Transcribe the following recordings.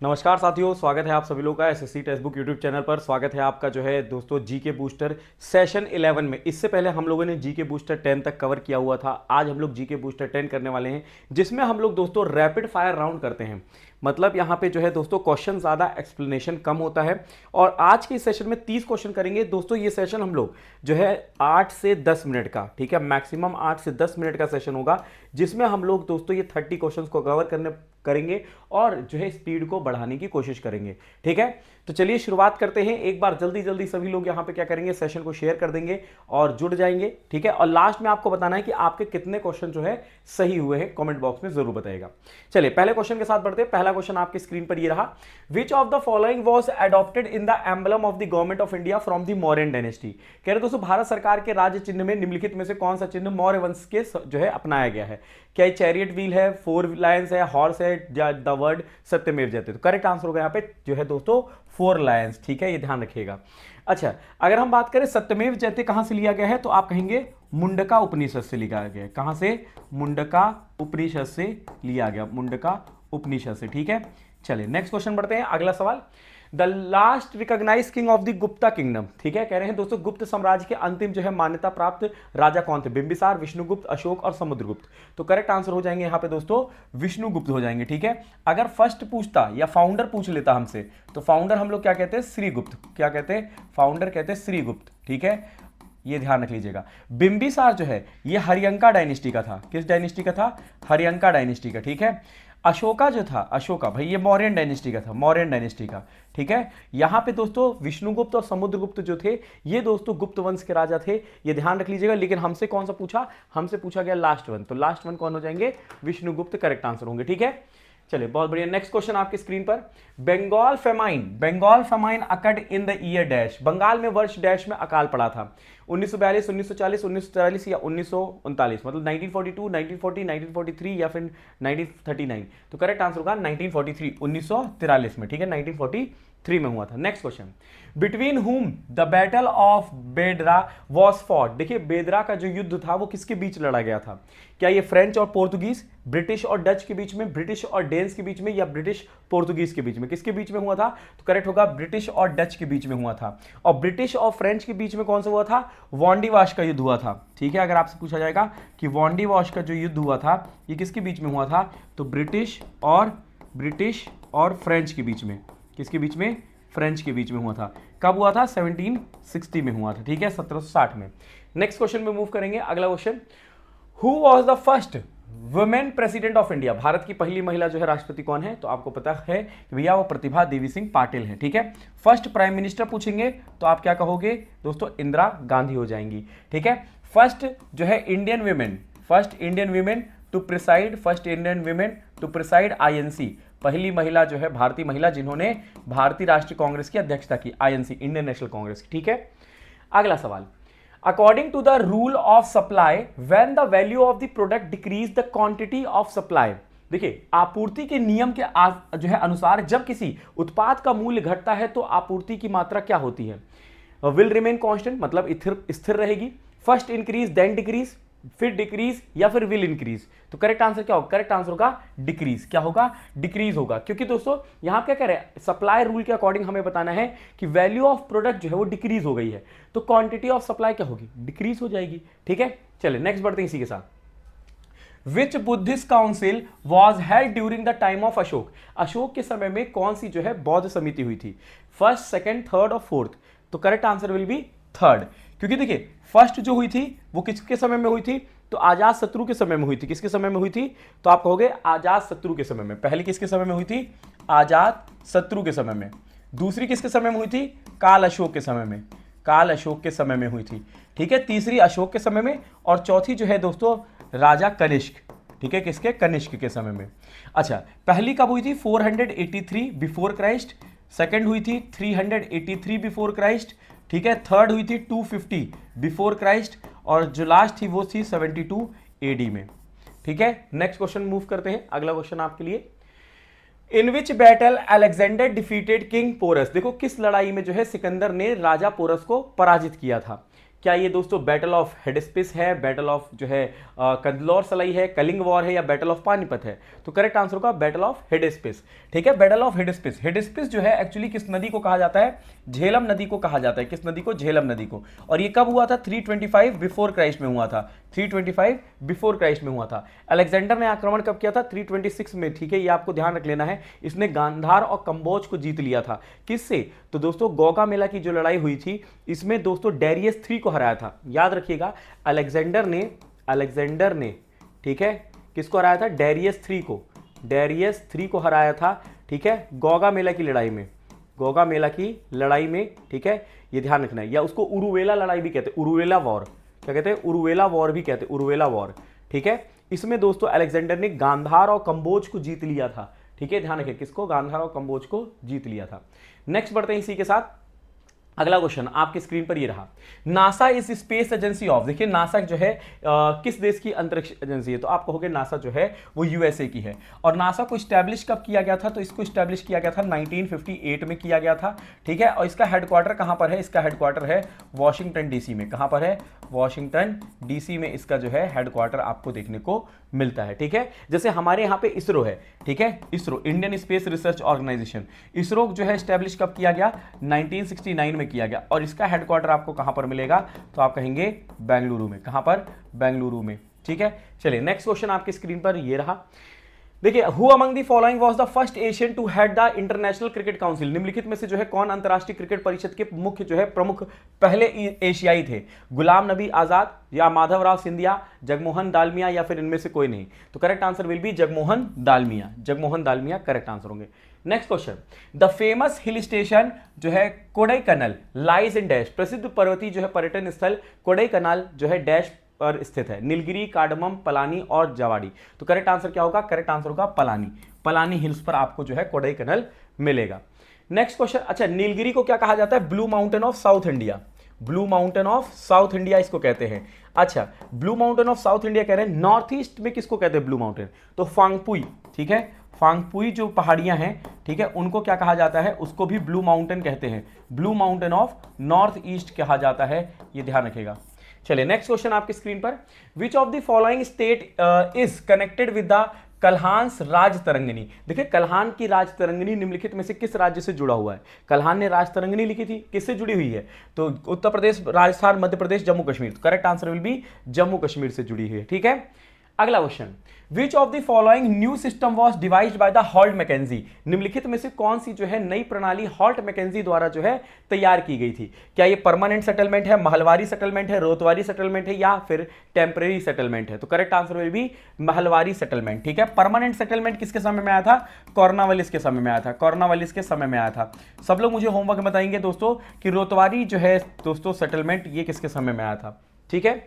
नमस्कार साथियों, स्वागत है आप सभी लोग का SSC text book YouTube channel पर। स्वागत है आपका जो है दोस्तों जीके बूस्टर सेशन 11 में। इससे पहले हम लोगों ने जीके बूस्टर 10 तक कवर किया हुआ था। आज हम लोग जीके बूस्टर 10 करने वाले हैं, जिसमें हम लोग दोस्तों रैपिड फायर राउंड करते हैं। मतलब यहाँ पे जो है दोस्तों क्वेश्चन ज़्यादा, एक्सप्लेनेशन कम होता है। और आज के सेशन में 30 क्वेश्चन करेंगे दोस्तों। ये सेशन हम लोग जो है 8 से 10 मिनट का, ठीक है, मैक्सिमम 8 से 10 मिनट का सेशन होगा, जिसमें हम लोग दोस्तों ये 30 क्वेश्चन को कवर करेंगे और जो है स्पीड को बढ़ाने की कोशिश करेंगे। ठीक है, तो चलिए शुरुआत करते हैं। एक बार जल्दी जल्दी सभी लोग यहाँ पे क्या करेंगे, सेशन को शेयर कर देंगे और जुड़ जाएंगे। ठीक है, और लास्ट में आपको बताना है कि आपके कितने क्वेश्चन जो है सही हुए हैं, कमेंट बॉक्स में जरूर बताइएगा। चलिए पहले क्वेश्चन के साथ बढ़ते हैं। पहला क्वेश्चन आपकी स्क्रीन पर ये रहा, विच of the following was adopted in the emblem of the government of India from the Mauryan dynasty. कह रहे दोस्तों भारत सरकार के राज्य चिन्ह में निम्नलिखित में से कौन सा चिन्ह मौर्य वंश के जो है अपनाया गया है। क्या ये चैरियट व्हील है, 4 लायंस है, हॉर्स है, या द वर्ड सत्यमेव जयते। तो करेक्ट आंसर होगा यहाँ पे जो है दोस्तों 4 लायंस। ठीक है, ये ध्यान रखिएगा। अच्छा, अगर हम बात करें सत्यमेव जयते कहां से लिया गया है, तो आप कहेंगे मुंडका उपनिषद से लिया गया है। कहां से? मुंडका उपनिषद से लिया गया, मुंडका उपनिषद से। ठीक है, चलिए नेक्स्ट क्वेश्चन बढ़ते हैं। अगला सवाल, the last recognize king of the Gupta kingdom. ठीक है, कह रहे हैं दोस्तों गुप्त साम्राज्य के अंतिम जो है मान्यता प्राप्त राजा कौन थे। बिंबिसार, विष्णुगुप्त, अशोक और समुद्रगुप्त। तो करेक्ट आंसर हो जाएंगे यहाँ पे दोस्तों विष्णुगुप्त हो जाएंगे। ठीक है, अगर फर्स्ट पूछता या फाउंडर पूछ लेता हमसे, तो फाउंडर हम लोग क्या कहते हैं, श्रीगुप्त। क्या कहते हैं? फाउंडर कहते हैं श्रीगुप्त। ठीक है, ये ध्यान रख लीजिएगा। बिंबिसार जो है ये हरियंका डायनेस्टी का था। किस डायनेस्टी का था? हरियंका डायनेस्टी का। ठीक है, अशोका जो था, अशोका भाई ये मौर्यन डायनेस्टी का था, मौर्यन डायनेस्टी का। ठीक है, यहां पे दोस्तों विष्णुगुप्त और समुद्रगुप्त जो थे ये दोस्तों गुप्त वंश के राजा थे, ये ध्यान रख लीजिएगा। लेकिन हमसे कौन सा पूछा? हमसे पूछा गया लास्ट वन। तो लास्ट वन कौन हो जाएंगे? विष्णुगुप्त करेक्ट आंसर होंगे। ठीक है, चलिए बहुत बढ़िया। नेक्स्ट क्वेश्चन आपकी स्क्रीन पर, Bengal famine, Bengal famine occurred in the year dash. Bengal में वर्ष डैश में अकाल पड़ा था। 1942, 1940, 1943 या 1939। मतलब 1942, 1940, 1943 या फिर 1939। तो करेक्ट आंसर होगा 1943, 1943 में। ठीक है, 1943 में हुआ था। Next question, between whom the battle of बेदरा वॉज फॉट। देखिए बेदरा का जो युद्ध था वो किसके बीच लड़ा गया था? क्या ये फ्रेंच और पोर्तुगीज, ब्रिटिश और डच के बीच में, ब्रिटिश और डेन्स के बीच में, या ब्रिटिश पोर्तुगीज के बीच में? किसके बीच में हुआ था? तो करेक्ट होगा ब्रिटिश और डच के बीच में हुआ था। और ब्रिटिश और फ्रेंच के बीच में कौन सा हुआ था? वॉन्डिवाश का युद्ध हुआ था। ठीक है, अगर आपसे पूछा जाएगा कि वॉन्डिवाश का जो युद्ध हुआ था ये किसके बीच में हुआ था, तो ब्रिटिश और फ्रेंच के बीच में। किसके बीच में? फ्रेंच के बीच में हुआ था। कब हुआ था? 1760 में हुआ था। ठीक है, 1760 में। नेक्स्ट क्वेश्चन में मूव करेंगे। अगला question, who was the first women president of India. Bharat की पहली महिला जो है राष्ट्रपति कौन है? तो आपको पता है कि भैया वो प्रतिभा देवी सिंह पाटिल है। ठीक है, फर्स्ट प्राइम मिनिस्टर पूछेंगे तो आप क्या कहोगे दोस्तों? इंदिरा गांधी हो जाएंगी। ठीक है, फर्स्ट जो है Indian women, first Indian women to preside, first Indian women to preside INC. पहली महिला जो है भारतीय महिला जिन्होंने भारतीय राष्ट्रीय कांग्रेस की अध्यक्षता की, आईएनसी, इंडियन नेशनल कांग्रेस की। ठीक है, अगला सवाल, according to the rule of supply when the value of the product decrease the quantity of supply. देखिए आपूर्ति के नियम के जो है अनुसार जब किसी उत्पाद का मूल्य घटता है तो आपूर्ति की मात्रा क्या होती है? विल रिमेन कांस्टेंट, मतलब स्थिर रहेगी। फर्स्ट इंक्रीज देन डिक्रीज, फिर डिक्रीज या फिर विल इंक्रीज। तो करेक्ट आंसर क्या होगा? करेक्ट आंसर होगा डिक्रीज। क्या होगा? डिक्रीज होगा, क्योंकि दोस्तों यहां क्या कह रहे हैं, सप्लाई रूल के अकॉर्डिंग हमें बताना है कि वैल्यू ऑफ प्रोडक्ट जो है वो डिक्रीज हो गई है, तो क्वांटिटी ऑफ सप्लाई क्या होगी? डिक्रीज हो जाएगी। ठीक है, चलिए नेक्स्ट बढ़ते हैं इसी के साथ। Which Buddhist council was held during the time of Ashok. Ashok के समय में कौन सी जो है बौद्ध समिति हुई थी? फर्स्ट, सेकेंड, थर्ड और फोर्थ। तो correct answer will B third, क्योंकि देखिए फर्स्ट जो हुई थी वो किसके समय में हुई थी? तो आजाद शत्रु के समय में हुई थी। किसके समय में हुई थी? तो आप कहोगे आजाद शत्रु के समय में। पहली किसके समय में हुई थी? आजाद शत्रु के समय में। दूसरी किसके समय में हुई थी? काल अशोक के समय में, काल अशोक के समय में हुई थी। ठीक है, तीसरी अशोक के समय में, और चौथी जो है दोस्तों राजा कनिष्क। ठीक है, किसके? कनिष्क के समय में। अच्छा, पहली कब हुई थी? 483 बिफोर क्राइस्ट। सेकेंड हुई थी 383 बिफोर क्राइस्ट। ठीक है, थर्ड हुई थी 250 बिफोर क्राइस्ट, और जो लास्ट थी वो थी 72 एडी में। ठीक है, नेक्स्ट क्वेश्चन मूव करते हैं। अगला क्वेश्चन आपके लिए, in which battle Alexander defeated king Porus. देखो किस लड़ाई में जो है सिकंदर ने राजा पोरस को पराजित किया था। क्या ये दोस्तों बैटल ऑफ हेडस्पिस है, बैटल ऑफ जो है कंदलौर सलाई है, कलिंग वॉर है, या बैटल ऑफ पानीपत है? तो करेक्ट आंसर होगा बैटल ऑफ हेडस्पिस। ठीक है, बैटल ऑफ हेडस्पिस। हेडस्पिस जो है एक्चुअली किस नदी को कहा जाता है? झेलम नदी को कहा जाता है। किस नदी को? झेलम नदी को। और ये कब हुआ था? 325 बिफोर क्राइस्ट में हुआ था। 325 बिफोर क्राइस्ट में हुआ था। अलेक्जेंडर ने आक्रमण कब किया था? 326 में। ठीक है, ये आपको ध्यान रख लेना है। इसने गांधार और कंबोज को जीत लिया था। किससे? तो दोस्तों गौका मेला की जो लड़ाई हुई थी, इसमें दोस्तों डेरियस 3 को हराया था। याद रखिएगा, अलेक्जेंडर ने ठीक है किसको हराया था? डेरियस 3 को। डेरियस 3 को हराया था। ठीक है, गौगा मेला की लड़ाई में। गौगा मेला की लड़ाई में। ठीक है, ये ध्यान रखना है। या उसको उरुवेला लड़ाई भी कहते हैं, उरुवेला वॉर। क्या कहते हैं? उरुवेला वॉर भी कहते हैं, उरुवेला वॉर। ठीक है, इसमें दोस्तों अलेक्जेंडर ने गांधार और कंबोज को जीत लिया था। ठीक है, ध्यान रखें, किसको? गांधार और कंबोज को जीत लिया था। नेक्स्ट बढ़ते हैं इसी के साथ। अगला क्वेश्चन आपकी स्क्रीन पर ये रहा, NASA is space agency of. देखिए नासा जो है किस देश की अंतरिक्ष एजेंसी है? तो आप कहोगे नासा जो है वो यूएसए की है। और नासा को स्टैब्लिश कब किया गया था? तो इसको स्टैब्लिश किया गया था 1958 में किया गया था। ठीक है, और इसका हेडक्वार्टर कहां पर है? इसका हेडक्वार्टर है वॉशिंगटन डीसी में। कहां पर है? वॉशिंगटन डीसी में इसका जो है हेडक्वार्टर आपको देखने को मिलता है। ठीक है, जैसे हमारे यहाँ पे इसरो है। ठीक है, ISRO Indian Space Research Organisation, ISRO जो है स्टैब्लिश कब किया गया? 1969 में किया गया। और इसका हेडक्वार्टर आपको कहां पर मिलेगा? तो आप कहेंगे बेंगलुरु में। कहां पर? बेंगलुरु में। ठीक है, चलिए नेक्स्ट क्वेश्चन आपकी स्क्रीन पर ये रहा। देखिए, who among the following was the first Asian to head the International Cricket Council? निम्नलिखित में से जो है कौन अंतरराष्ट्रीय क्रिकेट परिषद के मुख्य जो है प्रमुख पहले एशियाई थे? गुलाम नबी आजाद, या माधवराव सिंधिया, जगमोहन दालमिया, या फिर इनमें से कोई नहीं? तो correct answer will be Jagmohan Dalmiya. Jagmohan Dalmiya correct answer होंगे। Next question, the famous hill station जो है कोडाईकनाल लाइज इन डैश। प्रसिद्ध पर्वतीय जो है पर्यटन स्थल कोडाईकनाल जो है डैश पर स्थित है? नीलगिरी, कार्डमम, पलानी और जवाड़ी। तो करेक्ट आंसर क्या होगा? करेक्ट आंसर होगा पलानी। पलानी हिल्स पर आपको जो है कोडाईकनाल मिलेगा। नेक्स्ट क्वेश्चन, अच्छा नीलगिरी को क्या कहा जाता है? Blue mountain of south India. Blue mountain of south India इसको कहते हैं। अच्छा, blue mountain of south India कह रहे हैं, नॉर्थ ईस्ट में किसको कहते हैं ब्लू माउंटेन? तो फांगपुई। ठीक है, फांगपुई जो पहाड़ियां हैं, ठीक है, उनको क्या कहा जाता है? उसको भी ब्लू माउंटेन कहते हैं। Blue mountain of north east कहा जाता है, ये ध्यान रखिएगा। चलिए नेक्स्ट क्वेश्चन आपकी स्क्रीन पर, which of the following state is connected with the Kalhana's Rajatarangini? देखिए कल्हान की राज तरंगिणी निम्नलिखित में से किस राज्य से जुड़ा हुआ है? कल्हान ने राज तरंगिणी लिखी थी, किससे जुड़ी हुई है? तो उत्तर प्रदेश, राजस्थान, मध्य प्रदेश, जम्मू कश्मीर। तो correct answer will B Jammu Kashmir से जुड़ी हुई है। ठीक है, अगला question, which of the following new system was devised by the Holt Mackenzie? निम्नलिखित में से कौन सी जो है नई प्रणाली हॉल्ट मैकेंजी द्वारा जो है तैयार की गई थी? क्या ये परमानेंट सेटलमेंट है, महलवारी सेटलमेंट है, रोतवारी सेटलमेंट है, या फिर टेम्परेरी सेटलमेंट है? तो correct answer will B Mahalwari settlement. ठीक है, परमानेंट सेटलमेंट किसके समय में आया था? कॉर्नवालिस के समय में आया था। कॉर्नवालिस के समय में आया था। सब लोग मुझे होमवर्क बताएंगे दोस्तों कि रोतवारी जो है दोस्तों सेटलमेंट ये किसके समय में आया था? ठीक है,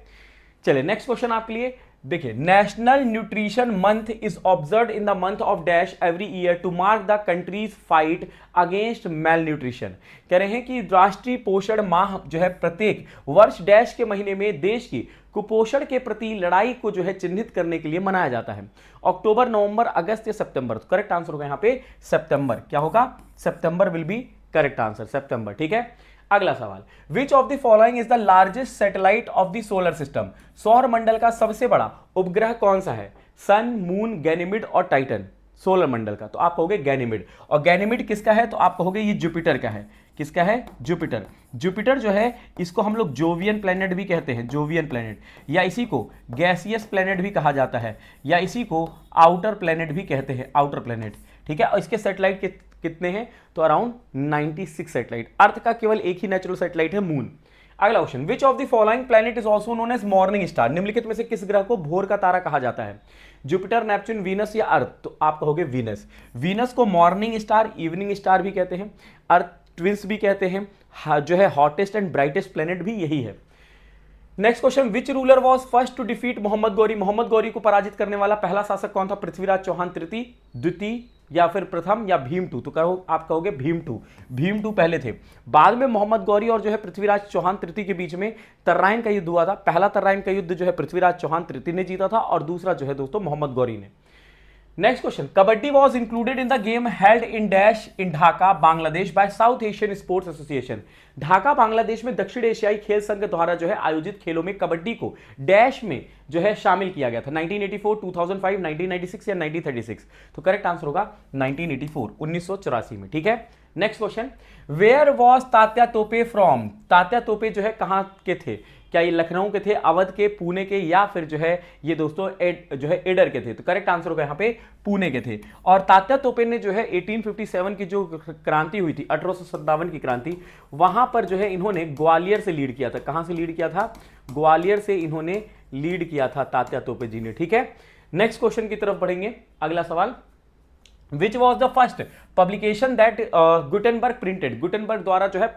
चलिए नेक्स्ट क्वेश्चन आपके लिए। देखिए, national nutrition month is observe in the month of dash every year to mark the country's fight against malnutrition. कह रहे हैं कि राष्ट्रीय पोषण माह जो है प्रत्येक वर्ष डैश के महीने में देश की कुपोषण के प्रति लड़ाई को जो है चिन्हित करने के लिए मनाया जाता है? अक्टूबर, नवंबर, अगस्त या सितंबर? तो करेक्ट आंसर होगा यहाँ पे सितंबर। क्या होगा? सितंबर विल बी करेक्ट आंसर, सितंबर। ठीक है, अगला सवाल, विच of the following is the largest satellite of the solar system? सौर मंडल का सबसे बड़ा उपग्रह कौन सा है? सन, मून, गैनीमिड और टाइटन? सोलर मंडल का तो आप कहोगे गैनीमिड। और गैनीमिड किसका है? तो आप कहोगे ये जुपिटर का है। किसका है? जुपिटर। जुपिटर जो है इसको हम लोग जोवियन प्लेनेट भी कहते हैं, जोवियन प्लेनेट, या इसी को गैसियस प्लेनेट भी कहा जाता है, या इसी को आउटर प्लेनेट भी कहते हैं, आउटर प्लेनेट। ठीक है, और इसके सैटेलाइट कितने हैं? तो अराउंड 96 सैटेलाइट। अर्थ का केवल एक ही नेचुरल सैटेलाइट है, मून। अगला question, which of the following planet is also known as morning star? निम्नलिखित में से किस ग्रह को भोर का तारा कहा जाता है? जुपिटर, नेपच्यून, वीनस या अर्थ? तो आप कहोगे वीनस। वीनस को मॉर्निंग स्टार, इवनिंग स्टार भी कहते हैं, अर्थ ट्विंस भी कहते हैं, जो है हॉटेस्ट एंड ब्राइटेस्ट प्लैनेट भी यही है। Next question, which ruler was first to defeat Mohammad Ghori? Mohammad Ghori को पराजित करने वाला पहला शासक कौन था? पृथ्वीराज चौहान तृतीय, द्वितीय, या फिर प्रथम, या भीम टू? तो कहो आप कहोगे भीम टू। भीम टू पहले थे, बाद में मोहम्मद गौरी और जो है पृथ्वीराज चौहान तृतीय के बीच में तर्राइन का युद्ध हुआ था। पहला तर्राइन का युद्ध जो है पृथ्वीराज चौहान तृतीय ने जीता था, और दूसरा जो है दोस्तों मोहम्मद गौरी ने। Next question, kabaddi was included in the game held in dash in Dhaka Bangladesh by South Asian Sports Association. Dhaka Bangladesh में दक्षिण एशियाई खेल संघ द्वारा जो है आयोजित खेलों में कबड्डी को डैश में जो है शामिल किया गया था। 1984, 2005, 1996 या 1936? तो करेक्ट आंसर होगा 1984, 1984 में। ठीक है, next question, where was Tatya Tope from? Tatya तोपे जो है कहां के थे? क्या ये लखनऊ के थे, अवध के, पुणे के, या फिर जो है ये दोस्तों जो है एडर के थे? तो करेक्ट आंसर होगा यहाँ पे पुणे के थे। और तात्या तोपे ने जो है 1857 की जो क्रांति हुई थी, 1857 की क्रांति, वहां पर जो है इन्होंने ग्वालियर से लीड किया था। कहां से लीड किया था? ग्वालियर से इन्होंने लीड किया था तात्या तोपे जी ने। ठीक है, नेक्स्ट क्वेश्चन की तरफ बढ़ेंगे। अगला सवाल, which was the first publication that Gutenberg printed? Gutenberg द्वारा जो है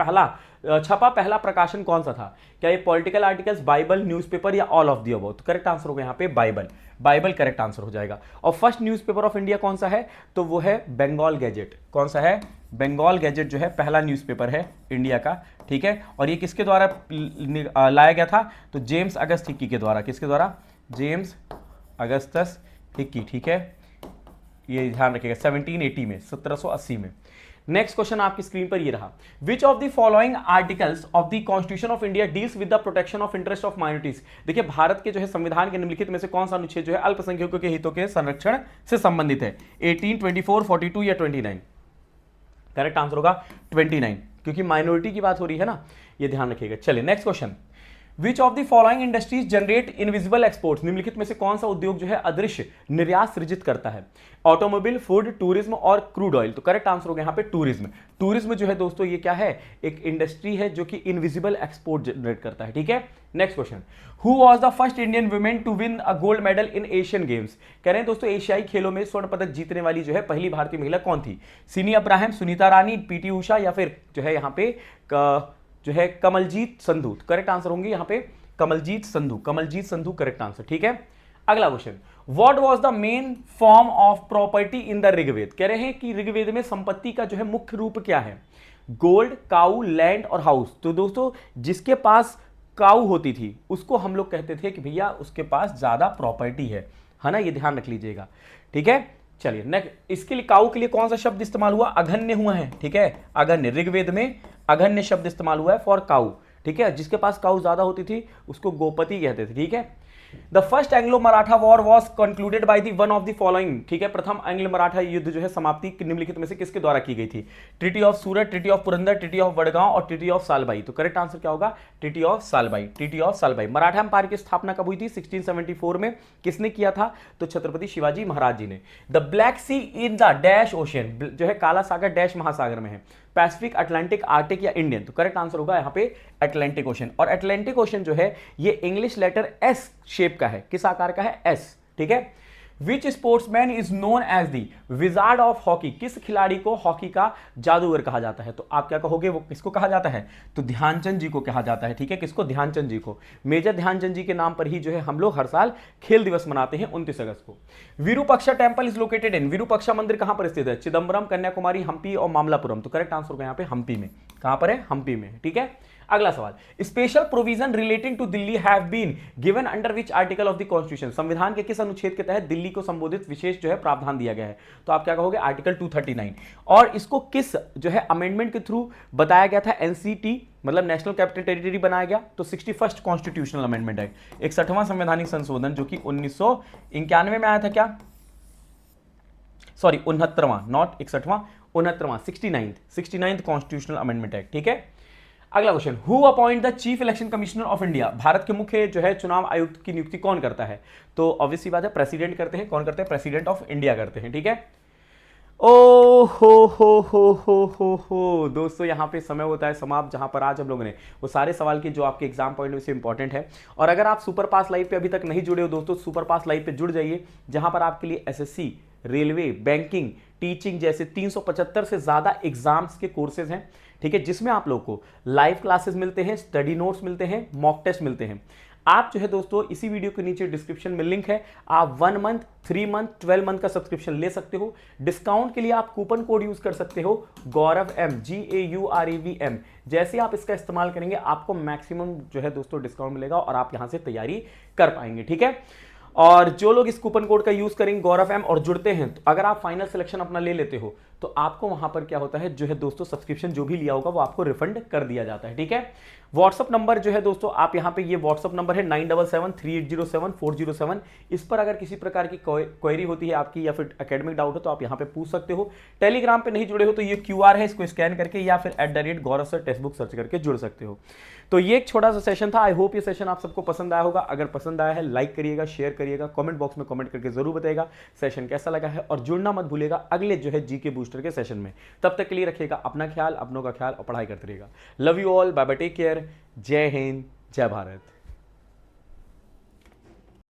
छपा पहला प्रकाशन कौन सा था? क्या ये पॉलिटिकल आर्टिकल्स, बाइबल, न्यूज़पेपर या ऑल ऑफ द अबव? तो करेक्ट आंसर होगा यहाँ पे बाइबल। बाइबल करेक्ट आंसर हो जाएगा। और फर्स्ट न्यूज़पेपर ऑफ इंडिया कौन सा है? तो वो है बंगाल गैजेट। कौन सा है? बंगाल गैजेट जो है पहला न्यूज़पेपर है इंडिया का। ठीक है, और ये किसके द्वारा लाया गया था? तो जेम्स अगस्त हिक्की के द्वारा। किसके द्वारा? James Augustus Hickey. ठीक है, ये ध्यान रखिएगा, 1780 में, 1780 में। नेक्स्ट क्वेश्चन आपकी स्क्रीन पर ये रहा, विच of the following articles of the constitution of India deals with the protection of interest of minorities? देखिए, भारत के जो है संविधान के निम्नलिखित में से कौन सा अनुच्छेद जो है अल्पसंख्यकों के हितों के संरक्षण से संबंधित है? 18, 24, 42 या 29? करेक्ट आंसर होगा 29, क्योंकि माइनॉरिटी की बात हो रही है ना, ये ध्यान रखिएगा। चलिए next question, which of the following industries generate invisible exports? निम्नलिखित में से कौन सा उद्योग जो है अदृश्य निर्यात सृजित करता है? ऑटोमोबाइल, फूड, टूरिज्म और क्रूड ऑयल? तो करेक्ट आंसर होगा यहाँ पे टूरिज्म। टूरिज्म जो है दोस्तों ये क्या है? एक इंडस्ट्री है जो कि इनविजिबल एक्सपोर्ट जनरेट करता है। ठीक है, next question, who was the first Indian women to win a gold medal in Asian games? कह रहे हैं दोस्तों एशियाई खेलों में स्वर्ण पदक जीतने वाली जो है पहली भारतीय महिला कौन थी? सिनी अब्राहम, सुनीता रानी, पीटी उषा या फिर जो है यहाँ पे जो है कमलजीत संधू? करेक्ट आंसर होंगे यहाँ पे कमलजीत संधू। Kamaljeet Sandhu correct answer. ठीक है, अगला question, what was the main form of property in the Rigveda? कह रहे हैं कि ऋग्वेद में संपत्ति का जो है मुख्य रूप क्या है? गोल्ड, काऊ, लैंड और हाउस? तो दोस्तों जिसके पास काऊ होती थी उसको हम लोग कहते थे कि भैया उसके पास ज्यादा प्रॉपर्टी है ना, ये ध्यान रख लीजिएगा। ठीक है, चलिए नेक्स्ट, इसके लिए काऊ के लिए कौन सा शब्द इस्तेमाल हुआ? अघन्य हुआ है। ठीक है, अघन्य, ऋग्वेद में अघन्य शब्द इस्तेमाल हुआ है फॉर काऊ। ठीक है, जिसके पास काऊ ज्यादा होती थी उसको गोपति कहते थे। ठीक है, the first Anglo Maratha war was concluded by the one of the following? ठीक है, प्रथम एंग्लो मराठा युद्ध जो है समाप्ति निम्नलिखित में से किसके द्वारा की गई थी? Treaty of Surat, treaty of Purandar, treaty of Vadgaon और ट्रीटी ऑफ सालबाई? तो करेक्ट आंसर क्या होगा? Treaty of Salbai. Treaty of Salbai. Maratha empire की स्थापना कब हुई थी? 1674 में। किसने किया था? तो छत्रपति शिवाजी महाराज जी ने। The Black Sea in the dash ocean? जो है काला सागर डैश महासागर में है? पैसिफिक, अटलांटिक, आर्टिक या इंडियन? तो करेक्ट आंसर होगा यहाँ पे अटलांटिक ओशन। और अटलांटिक ओशन जो है ये इंग्लिश लेटर एस शेप का है। किस आकार का है? एस। ठीक है, which sportsman is known as the wizard of hockey? किस खिलाड़ी को हॉकी का जादूगर कहा जाता है? तो आप क्या कहोगे, वो किसको कहा जाता है? तो ध्यानचंद जी को कहा जाता है। ठीक है, किसको? ध्यानचंद जी को। मेजर ध्यानचंद जी के नाम पर ही जो है हम लोग हर साल खेल दिवस मनाते हैं 29 अगस्त को। Virupaksha temple is located in? Virupaksha मंदिर कहां पर स्थित है? चिदम्बरम, कन्याकुमारी, हम्पी और मामलापुरम? तो करेक्ट आंसर होगा यहाँ पे हम्पी में। कहां पर है? हम्पी में। ठीक है, अगला सवाल, special provision relating to Delhi have been given under which article of the constitution? संविधान के किस अनुच्छेद के तहत दिल्ली को संबोधित विशेष जो है प्रावधान दिया गया है? तो आप क्या कहोगे? आर्टिकल 239। और इसको किस जो है अमेंडमेंट के थ्रू बताया गया था? एनसीटी मतलब नेशनल कैपिटल टेरिटरी बनाया गया। तो 61st कॉन्स्टिट्यूशनल अमेंडमेंट एक्ट, 61वां संवैधानिक संशोधन जो कि 1991 में आया था। क्या? सॉरी 69वां, नॉट 61वां, 69वां, 69th कॉन्स्टिट्यूशनल अमेंडमेंट एक्ट। ठीक है, अगला question, who appoint the chief election commissioner of India? Bharat के मुख्य जो है चुनाव आयुक्त की नियुक्ति कौन करता है? तो ऑब्वियसली बात है प्रेसिडेंट करते हैं। कौन करते हैं? प्रेसिडेंट ऑफ इंडिया करते हैं। ठीक है, ओ हो दोस्तों, यहाँ पे समय होता है समाप्त, जहां पर आज हम लोगों ने वो सारे सवाल की जो आपके एग्जाम पॉइंट से इंपॉर्टेंट है। और अगर आप सुपर पास लाइव पे अभी तक नहीं जुड़े हो दोस्तों, सुपर पास लाइव पे जुड़ जाइए, जहां पर आपके लिए एसएससी, रेलवे, बैंकिंग, टीचिंग जैसे 375 से ज्यादा एग्जाम्स के कोर्सेज हैं। ठीक है, जिसमें आप लोग को लाइव क्लासेस मिलते हैं, स्टडी नोट्स मिलते हैं, मॉक टेस्ट मिलते हैं। आप जो है दोस्तों इसी वीडियो के नीचे डिस्क्रिप्शन में लिंक है, आप 1 मंथ, 3 मंथ, 12 मंथ का सब्सक्रिप्शन ले सकते हो। डिस्काउंट के लिए आप कूपन कोड यूज कर सकते हो गौरव एम, GAUREVM। जैसे आप इसका इस्तेमाल करेंगे आपको मैक्सिमम जो है दोस्तों डिस्काउंट मिलेगा और आप यहां से तैयारी कर पाएंगे। ठीक है, और जो लोग इस कूपन कोड का यूज करेंगे गौरव एम और जुड़ते हैं, तो अगर आप फाइनल सिलेक्शन अपना ले लेते हो तो आपको वहां पर क्या होता है जो है दोस्तों, सब्सक्रिप्शन जो भी लिया होगा वो आपको रिफंड कर दिया जाता है। ठीक है, व्हाट्सअप नंबर जो है दोस्तों, आप यहां पे ये व्हाट्सअप नंबर है 9773807407। इस पर अगर किसी प्रकार की क्वेरी होती है आपकी या फिर एकेडमिक डाउट हो तो आप यहां पे पूछ सकते हो। टेलीग्राम पे नहीं जुड़े हो तो ये QR है, इसको स्कैन करके या फिर @गौरव सर टेक्स्ट सर्च करके जुड़ सकते हो। तो ये एक छोटा सा सेशन था। आई होप ये सेशन आप सबको पसंद आया होगा। अगर पसंद आया है लाइक करिएगा, शेयर करिएगा, कमेंट बॉक्स में कमेंट करके जरूर बताइएगा सेशन कैसा लगा है, और जुड़ना मत भूलिएगा अगले जो है जीके बूस्टर के सेशन में। तब तक के लिए रखिएगा अपना ख्याल, अपनों का ख्याल और पढ़ाई करते रहिएगा। Love you all, bye bye, take care, जय हिंद, जय भारत।